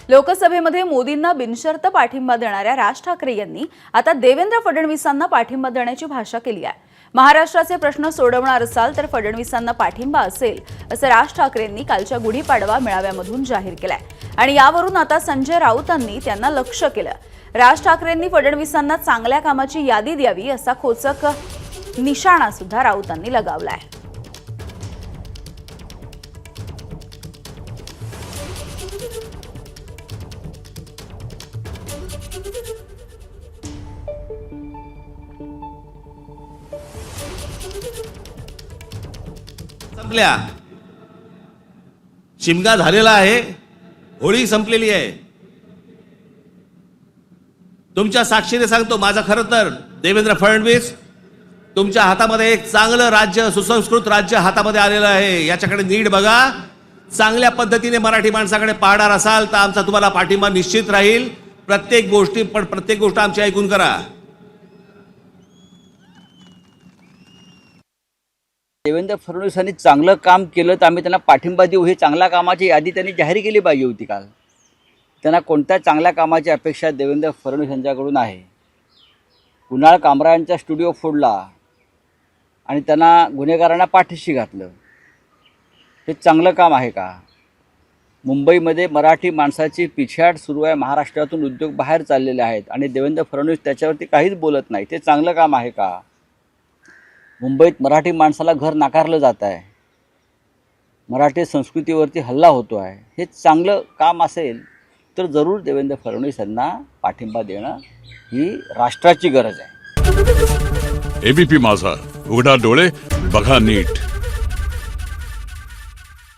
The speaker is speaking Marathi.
लोकसभेमध्ये मोदींना बिनशर्त पाठिंबा देणाऱ्या राज ठाकरे यांनी आता देवेंद्र फडणवीसांना पाठिंबा देण्याची भाषा केली आहे। महाराष्ट्राचे प्रश्न सोडवणार असाल तर फडणवीसांना पाठिंबा असेल असं राज ठाकरेंनी कालच्या गुढीपाडवा मेळाव्यामधून जाहीर केलंय आणि यावरून आता संजय राऊतांनी त्यांना लक्ष्य केलं। राज ठाकरेंनी फडणवीसांना चांगल्या कामाची यादी द्यावी असा खोचक निशाणा सुद्धा राऊतांनी लगावलाय। संपल्या, शिमगा झालेला आहे, होळी संपलेली आहे। तुमच्या साक्षीने सांगतो, माझा खरं तर देवेंद्र फडणवीस तुमच्या हातामध्ये एक चांगलं राज्य, सुसंस्कृत राज्य हातामध्ये आलेलं आहे। याच्याकडे नीट बघा। चांगल्या पद्धतीने मराठी माणसाकडे पाहणार असाल तर आमचा तुम्हाला पाठिंबा निश्चित राहील। प्रत्येक गोष्ट आमची ऐकून करा। देवेंद्र फडणवीसांनी चांगलं काम केलं तर आम्ही त्यांना पाठिंबा देऊ, ही चांगल्या कामाची यादी त्यांनी जाहीर केली पाहिजे होती काल। त्यांना कोणत्या चांगल्या कामाची अपेक्षा देवेंद्र फडणवीस यांच्याकडून आहे? कुणाल कामरांचा स्टुडिओ फोडला आणि त्यांना गुन्हेगारांना पाठीशी घातलं, हे चांगलं काम आहे का? मुंबईमध्ये मराठी माणसाची पिछाड सुरू आहे, महाराष्ट्रातून उद्योग बाहेर चाललेले आहेत आणि देवेंद्र फडणवीस त्याच्यावरती काहीच बोलत नाही, ते चांगलं काम आहे का? मुंबईत मराठी माणसाला घर नाकारलं जात आहे, मराठी संस्कृतीवरती हल्ला होतो आहे, हे चांगलं काम असेल तर जरूर देवेंद्र फडणवीस यांना पाठिंबा देणं ही राष्ट्राची गरज आहे। एबीपी माझा, उघडा डोळे बघा नीट।